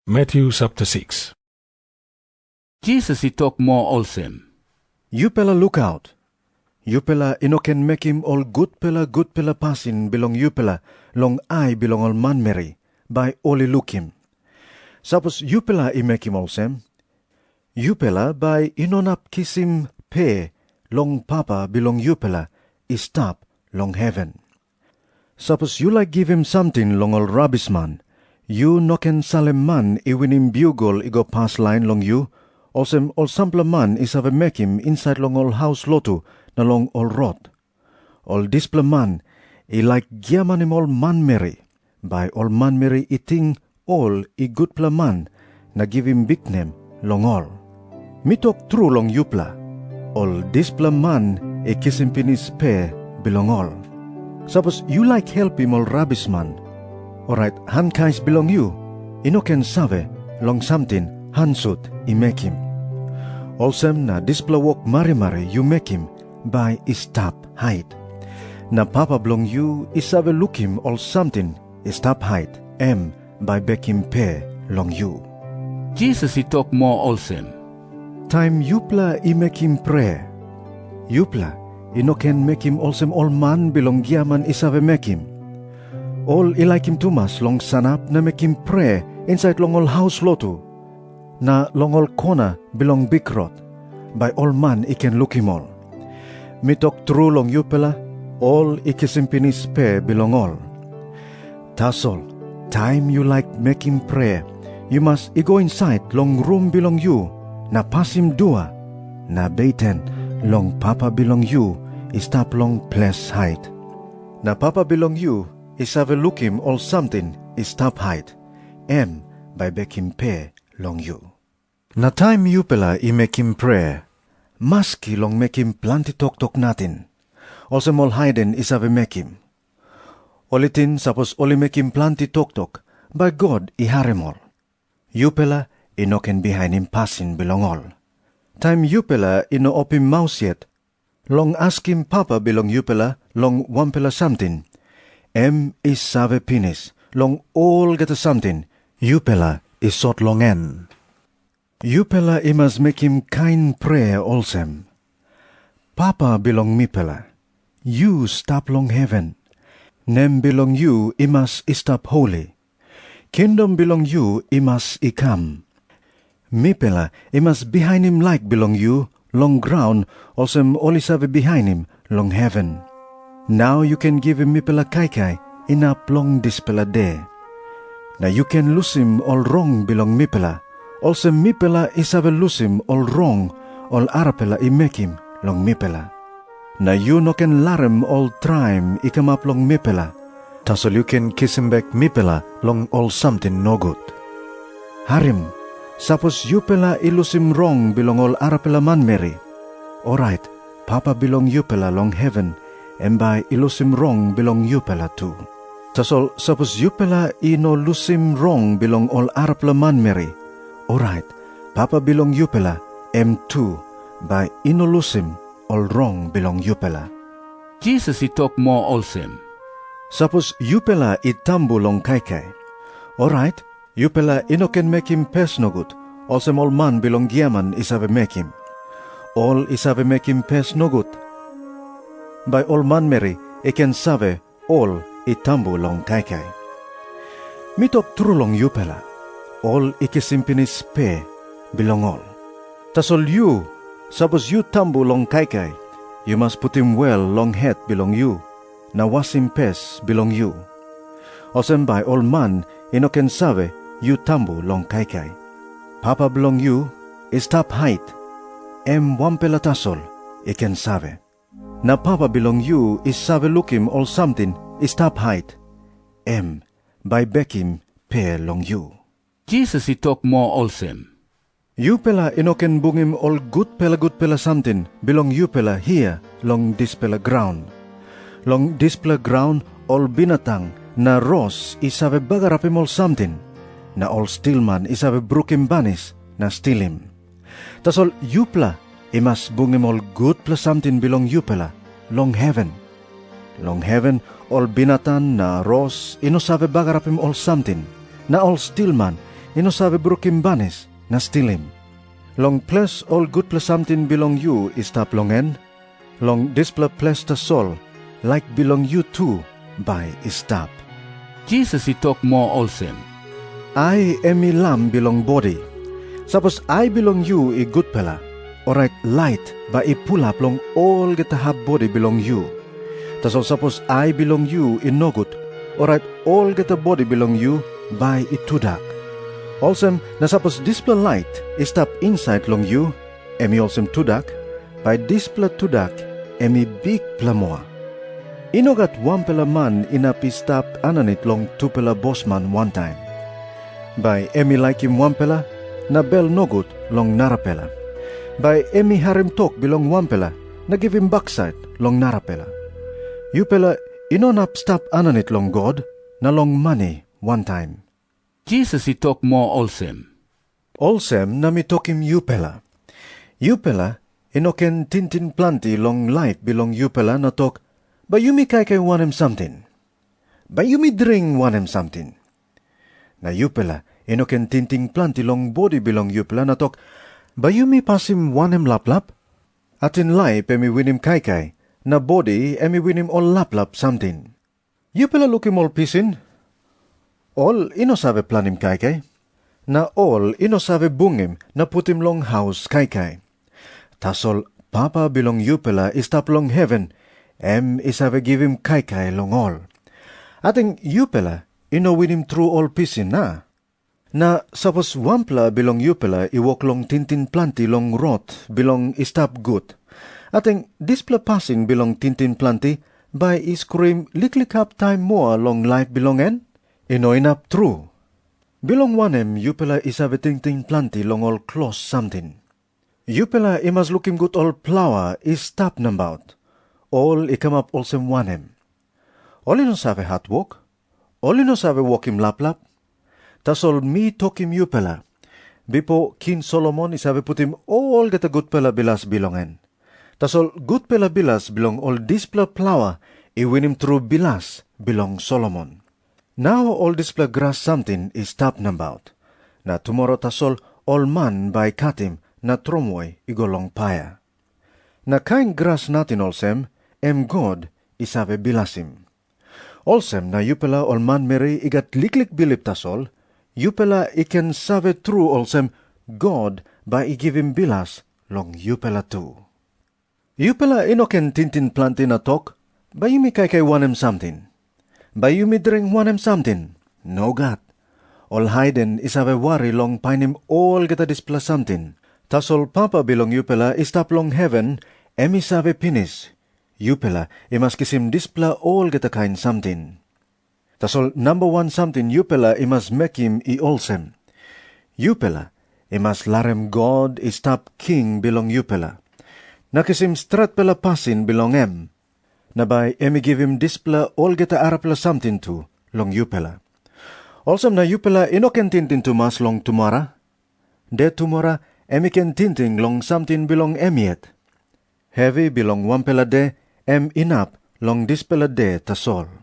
Matthew chapter 6. Jesus he talk more also. You pela look out. You pela inoken make him all good pela pasin belong you pela long I belong all man Mary by only look him. Suppose you pela I make him all sem. You pela by inonap kiss him pay long papa belong you pela is stop long heaven. Suppose you like give him something long all rubbish man. You noken salem man I win him bugle I go pass line long you. Olsem all sample man is have a make him inside long all house lotu na long all rot. All disple man I like giaman him all man Mary. By all man Mary I think all I good pla man na give him big name long all. Me talk true long you pla. All disple man I kiss him pinis pe belong all. Suppose you like help him all rubbish man. Alright, han kais belong you. Inoken save long something han suit I make him. Olsem na display walk mari you make him by I stop hide. Na papa belong you I save look him all something I stop hide by back him pay long you. Jesus he talk more also. Time you pla I make him pray. You pla inoken make him olsem all man belong giaman I save make him. All I like him too much long sanap na make him pray inside long all house lotu. Na long all corner belong big rot. By all man I can look him all. Me talk true long you pela, all I kiss him pinis pe belong all. Tas all, time you like make him pray, you must I go inside long room belong you, na pass him dua, na baiten long papa belong you, I stop long place hide. Na papa belong you, is have a look him all something is stop hide. By back him pay long you. Na time you pela I make him pray. Maski long make him plenty talk natin. Also all hiden is have a make him. Olitin suppose only make him plenty talk. By God I harem all. You pela I no can behind him passing belong all. Time you pela I no op him mouse yet. Long ask him papa belong you pela long one pela something. Is save penis, long all get a something. You pela is sort long en. You pela I must make him kind prayer alsem. Papa belong me pela. You stop long heaven. Nem belong you I must stop holy. Kingdom belong you I must I come. Me pela I must behind him like belong you, long ground, alsem only save behind him, long heaven. Now you can give him mipela kai enough long dispela day. Now you can lose him all wrong belong mipela. Also mipela is have lose him all wrong, all arapela I make him long mipela. Now you no can larem all time I come up long mipela. Tasol you can kiss him back mipela long all something no good. Harim, suppose you pela I lose him wrong belong all arapela man Mary. Alright, papa belong you pela long heaven. And by I lose him wrong belong you pela too. Tasol suppose you pela I no lose him wrong belong all arapla man Mary. Alright, papa belong you pela too. By I no lose him all wrong belong you pela. Jesus he talk more also. Suppose you pela I tambu long kai. Alright, you pela I no can make him pes no good. Also all man belong giaman is have make him. All is have make him pes no good. By all man Mary, I can save all I tambu long kai. Me talk true long you pela. All I kisimpinis pe belong all. Tasol you, suppose you tambu long kai, you must put him well long head belong you. Na was him pes belong you. Osem by all man, I no can save you tambu long kai. Papa belong you, is stop height. One pela tasol, I can save. Na papa belong you is save look him all something is stop height. By back him pay long you. Jesus he talk more also. You pela inoken bung him all good pela something belong you pela here long this pela ground. Long this pela ground all binatang na ros is have bagarap him all something. Na all stillman is have brook him banis na steal him. Tas all you pela I must bung him all good plus something belong you pela, long heaven. Long heaven, all binatan na ros, ino save bagarap him all something. Na all stillman, ino sabe brukim banis, na stilim. Long ples all good ples something belong you istap longen, long displa ples ta sol, like belong you too, by istap. Jesus he talk more also. I am I lamb belong body. Suppose I belong you I good pela, alright light ba I pull up long all get have body belong you. Tasol suppose I belong you in no good, alright all get a body belong you by I tudak. Also, na suppose display light is tap inside long you, emi also tudak, by display tudak, emi big plamoa. Inogat one pela man inapis tap ananit long two pela bossman one time. By emi like him one pela, na bel no good long narapela. By emi harim talk belong one pela, na give him backside long narapela. You pela inonap stop ananit long God, na long money one time. Jesus he talk more also. Olsem na mi tokim Yupela. Yupela, inoken tintin planti long life belong Yupela na talk, ba yumi kai wanem something. Ba yumi drink wanem something. Na Yupela, inoken tintin planti long body belong Yupela na talk, ba yumi pasim wanem laplap? Atin life emi winim kai, na body emi winim all laplap something. Yupela lookim all pisin. All ino sabe planim kai, na all ino sabe bungim na putim long house kai. Tasol papa belong Yupela istap long heaven, isabe give him kai long all. Ating Yupela ino winim through all pisin na. Na suppose wampla belong Yupela iwok long tintin planti long rot belong istap good. Ating displa passing belong tintin planti by iskrim liklik up time more long life belongen. Inoinap true. Bilong wanem Yupela isabe ting planti long all close something. Yupela imas looking good all flower is tap nambout. All ikam up olsem wanem. All ino sabe hot walk. All ino sabe walk him lap. Tasol mi tokim Yupela. Bipo King Solomon isabe putim all get a good pela bilas bilongen. Tasol good pela bilas belong all displa flower iwinim true bilas belong Solomon. Now all display grass something is tap nambout. Na tomorrow tasol all man by katim na tromoy igolong paya. Na kain grass natin olsem, God isabe bilasim. Olsem na Yupela all man meri igat liklik bilip tasol, Yupela iken save true olsem God by I give him bilas long Yupela too. Yupela inoken tintin planti na tok, ba yumi kai wanem something. Ba yumi drink wanem something? No God. All hiden isabe wari long painim all geta displa something. Tasol papa belong Yupela istap long heaven, emi sabe pinis. Yupela imas kisim displa all geta kain something. Tasol number one something Yupela imas mekim I olsem. Yupela imas larem God istap king belong Yupela. Nakisim strat pela pasin belong Nabay emi give him displa all geta arapla something to long Yupela. Also na Yupela inoken tintin to mas long tumara. De tumara emi ken tinting long something belong emiet. Heavy belong wampela de inap long dispela de tasol.